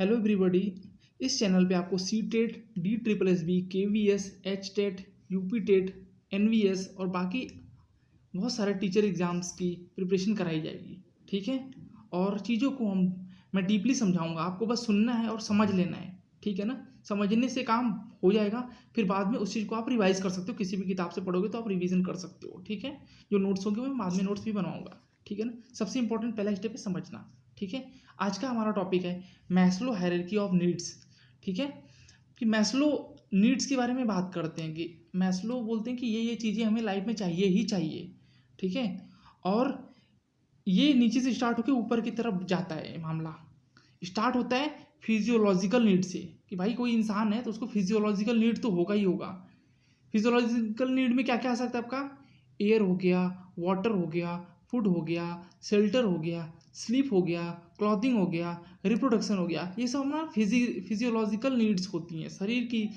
Hello everybody. इस channel पे आपको C TET, D triple S B, K V S, H TET, UP TET, N V S और बाकी बहुत सारे टीचर एग्ज़ाम्स की प्रिपरेशन कराई जाएगी। ठीक है। और चीज़ों को मैं डीपली समझाऊंगा, आपको बस सुनना है और समझ लेना है। ठीक है ना। समझने से काम हो जाएगा, फिर बाद में उस चीज़ को आप रिवाइज कर सकते हो। किसी भी किताब से पढ़ोगे तो आप रिवीजन कर सकते हो। ठीक है। जो नोट्स होंगे मैं बाद में नोट्स भी बनाऊंगा। ठीक है ना। सबसे इंपॉर्टेंट पहला स्टेप है समझना। ठीक है। आज का हमारा टॉपिक है मैस्लो हायरार्की ऑफ नीड्स। ठीक है। कि मैस्लो नीड्स के बारे में बात करते हैं कि मैस्लो बोलते हैं कि ये चीज़ें हमें लाइफ में चाहिए ही चाहिए। ठीक है। और ये नीचे से स्टार्ट होकर ऊपर की तरफ जाता है। मामला स्टार्ट होता है फिजियोलॉजिकल नीड से कि भाई कोई इंसान है तो उसको फिजियोलॉजिकल नीड तो होगा ही होगा। फिजियोलॉजिकल नीड में क्या क्या आ सकता है आपका? एयर हो गया, वाटर हो गया, फूड हो गया, शेल्टर हो गया, स्लीप हो गया, क्लॉथिंग हो गया, रिप्रोडक्शन हो गया। ये सब ना फिजियोलॉजिकल नीड्स होती हैं, शरीर की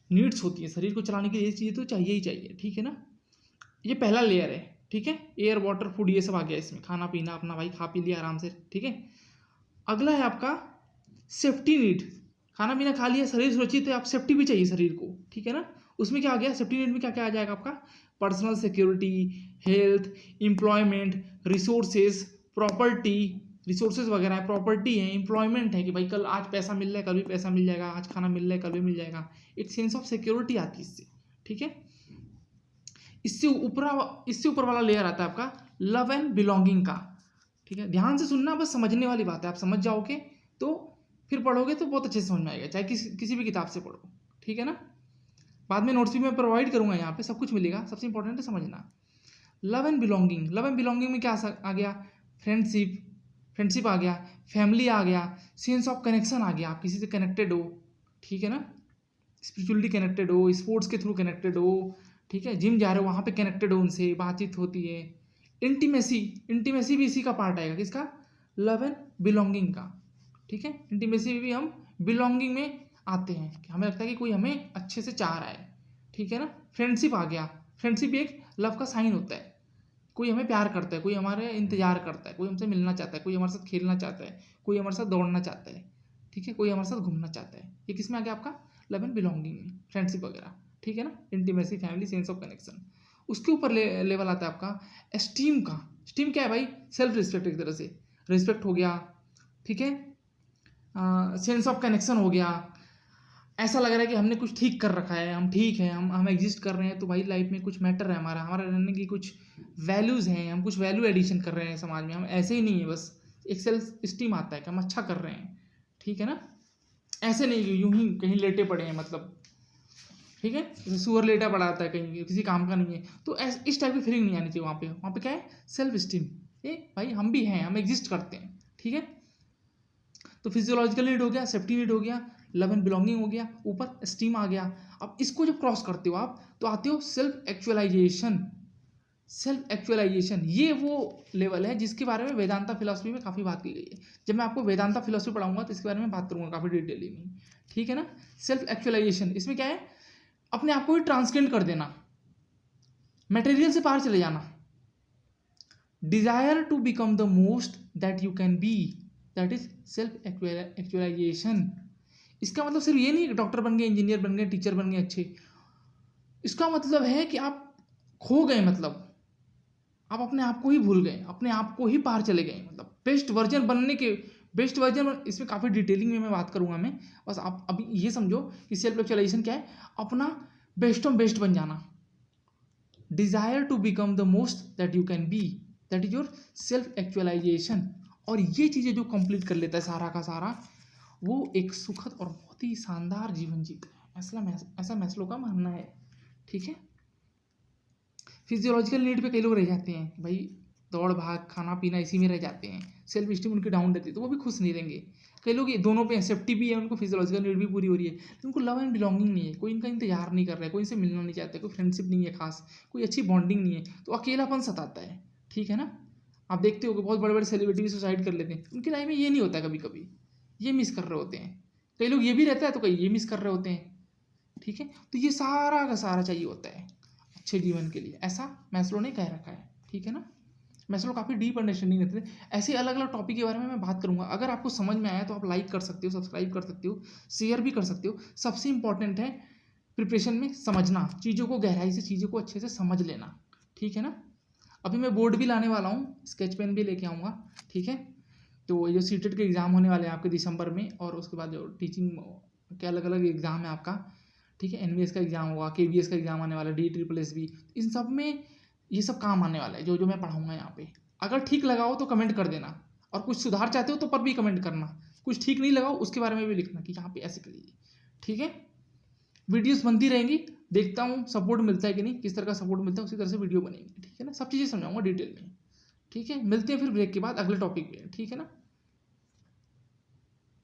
नीड्स होती हैं। शरीर को चलाने के लिए ये चीज़ें तो चाहिए ही चाहिए। ठीक है ना। ये पहला लेयर है। ठीक है। एयर वाटर फूड ये सब आ गया इसमें, खाना पीना अपना भाई खा पी लिया आराम से। ठीक है। अगला है आपका सेफ्टी नीड। खाना पीना खा लिया, शरीर सुरक्षित है, आप सेफ्टी भी चाहिए शरीर को। ठीक है ना। उसमें क्या आ गया? सेफ्टी नीड में क्या क्या आ जाएगा आपका? Personal security, health, employment, resources, property. Resources वगैरह है, प्रॉपर्टी है, एम्प्लॉयमेंट है कि भाई कल आज पैसा मिल रहा है, कल भी पैसा मिल जाएगा, आज खाना मिल रहा है, कल भी मिल जाएगा। एक सेंस ऑफ सिक्योरिटी आती है इससे। ठीक है। इससे ऊपर वाला लेयर आता है आपका लव एंड बिलोंगिंग का। ठीक है। ध्यान से सुनना, बस समझने वाली बात है। आप समझ जाओगे तो फिर पढ़ोगे तो बहुत अच्छे से समझ में आएगा, चाहे किसी भी किताब से पढ़ो। ठीक है ना। बाद में नोट्स भी मैं प्रोवाइड करूंगा, यहाँ पे सब कुछ मिलेगा। सबसे इंपॉर्टेंट है समझना। Love and belonging. Love and belonging में क्या आ गया? फ्रेंडशिप, फ्रेंडशिप आ गया, फैमिली आ गया, सेंस ऑफ कनेक्शन आ गया, आप किसी से कनेक्टेड हो। ठीक है ना। स्पिरिचुअली कनेक्टेड हो, स्पोर्ट्स के थ्रू कनेक्टेड हो। ठीक है। जिम जा रहे हो वहाँ पे कनेक्टेड हो, उनसे बातचीत होती है। इंटीमेसी, इंटीमेसी भी इसी का पार्ट आएगा। किसका? लव एंड बिलोंगिंग का। ठीक है। इंटीमेसी भी हम बिलोंगिंग में आते हैं कि हमें लगता है कि कोई हमें अच्छे से चाह रहा है। ठीक है ना। फ्रेंडशिप आ गया। फ्रेंडशिप भी एक लव का साइन होता है। कोई हमें प्यार करता है, कोई हमारे इंतजार करता है, कोई हमसे मिलना चाहता है, कोई हमारे साथ खेलना चाहता है, कोई हमारे साथ दौड़ना चाहता है। ठीक है। कोई हमारे साथ घूमना चाहता है। ये किस में आ गया आपका? लव एंड बिलोंगिंग में, फ्रेंडशिप वगैरह। ठीक है ना। Intimacy, family, sense of connection. उसके ऊपर लेवल आता है आपका एस्टीम का। स्टीम क्या है भाई? सेल्फ रिस्पेक्ट एक तरह से। रिस्पेक्ट हो गया। ठीक है। सेंस ऑफ कनेक्शन हो गया। ऐसा लग रहा है कि हमने कुछ ठीक कर रखा है, हम ठीक हैं, हम एग्जिस्ट कर रहे हैं, तो भाई लाइफ में कुछ मैटर है, हमारा हमारा रहने की कुछ वैल्यूज़ हैं, हम कुछ वैल्यू एडिशन कर रहे हैं समाज में। हम ऐसे ही नहीं है बस। एक सेल्फ स्टीम आता है कि हम अच्छा कर रहे हैं। ठीक है ना। ऐसे नहीं कि यूं ही कहीं लेटे पड़े हैं, मतलब। ठीक है। जैसे सुअर लेटा पड़ा आता है कहीं, किसी काम का नहीं है, तो इस टाइप की फीलिंग नहीं आनी चाहिए वहाँ पे। वहाँ पे क्या है? Self esteem. ये भाई हम भी हैं, हम एग्जिस्ट करते हैं। ठीक है। तो फिजियोलॉजिकल नीड हो गया, सेफ्टी नीड हो गया, लव एंड बिलोंगिंग हो गया, ऊपर स्टीम आ गया। अब इसको जब क्रॉस करते हो आप तो आते हो सेल्फ एक्चुअलाइजेशन। सेल्फ एक्चुअलाइजेशन ये वो लेवल है जिसके बारे में वेदांता फिलॉसफी में काफ़ी बात की गई है। जब मैं आपको वेदांता फिलॉसफी पढ़ाऊंगा तो इसके बारे में बात करूंगा काफ़ी डिटेली में। ठीक है ना। सेल्फ एक्चुअलाइजेशन इसमें क्या है? अपने आप को ही ट्रांसकेंड कर देना, मटेरियल से पार चले जाना। Desire to become the most that you can be, that is self actualization. इसका मतलब सिर्फ ये नहीं कि डॉक्टर बन गए, इंजीनियर बन गए, टीचर बन गए अच्छे। इसका मतलब है कि आप खो गए, मतलब आप अपने आप को ही भूल गए, अपने आप को ही पार चले गए, मतलब बेस्ट वर्जन बनने के। बेस्ट वर्जन इसमें काफ़ी डिटेलिंग में मैं बात करूंगा मैं। बस आप अभी ये समझो कि सेल्फ एक्चुअलाइजेशन क्या है? अपना बेस्ट ऑफ बेस्ट बन जाना। Desire to become the most that you can be, that is your self actualization. और ये चीज़ें जो कंप्लीट कर लेता है सारा का सारा, वो एक सुखद और बहुत ही शानदार जीवन जीता है। ऐसा मैस्लो का मानना है। ठीक है। फिजियोलॉजिकल नीड पे कई लोग रह जाते हैं कि भाई दौड़ भाग खाना पीना इसी में रह जाते हैं, सेल्फ स्टीम उनकी डाउन रहती है, तो वो भी खुश नहीं रहेंगे। कई लोग ये दोनों पे सेफ्टी भी है, उनको फिजियोलॉजिकल नीड भी पूरी हो रही है, लेकिन उनको लव एंड बिलोंगिंग नहीं है, कोई इनका इंतजार नहीं कर रहा है, कोई इनसे मिलना नहीं चाहता, कोई फ्रेंडशिप नहीं है खास, कोई अच्छी बॉन्डिंग नहीं है, तो अकेलापन सताता है। ठीक है ना। आप देखते हो कि बहुत बड़े बड़े सेलिब्रिटी भी सुसाइड कर लेते हैं, उनकी लाइफ में ये नहीं होता, कभी कभी ये मिस कर रहे होते हैं। कई लोग ये भी रहता है तो कई ये मिस कर रहे होते हैं। ठीक है। तो ये सारा का सारा चाहिए होता है अच्छे जीवन के लिए, ऐसा मैस्लो ने कह रखा है। ठीक है ना। मैं लोग काफ़ी डीप अंडरस्टैंडिंग देते थे। ऐसे अलग अलग टॉपिक के बारे में मैं बात करूँगा। अगर आपको समझ में आया तो आप लाइक कर सकते हो, सब्सक्राइब कर सकते हो, शेयर भी कर सकते हो। सबसे इंपॉर्टेंट है प्रिपरेशन में समझना, चीज़ों को गहराई से, चीज़ों को अच्छे से समझ लेना, ठीक है ना। अभी मैं बोर्ड भी लाने वाला हूँ, स्केच पेन भी लेके आऊँगा, ठीक है। तो ये जो सीटेट के एग्ज़ाम होने वाले हैं आपके दिसंबर में, और उसके बाद जो टीचिंग के अलग अलग एग्ज़ाम है आपका, ठीक है। एनवीएस का एग्ज़ाम होगा, केवीएस का एग्ज़ाम आने वाला है, DSSS, इन सब में ये सब काम आने वाला है जो जो मैं पढ़ाऊँगा यहाँ पे। अगर ठीक लगा हो तो कमेंट कर देना, और कुछ सुधार चाहते हो तो पर भी कमेंट करना। कुछ ठीक नहीं लगा हो उसके बारे में भी लिखना कि यहाँ पे ऐसे करिए, ठीक है। वीडियोस बनती रहेंगी, देखता हूँ सपोर्ट मिलता है कि नहीं, किस तरह का सपोर्ट मिलता है उसी तरह से वीडियो बनेगी, ठीक है ना। सब चीज़ें समझाऊंगा डिटेल में, ठीक है। मिलते हैं फिर ब्रेक के बाद अगले टॉपिक पे, ठीक है ना।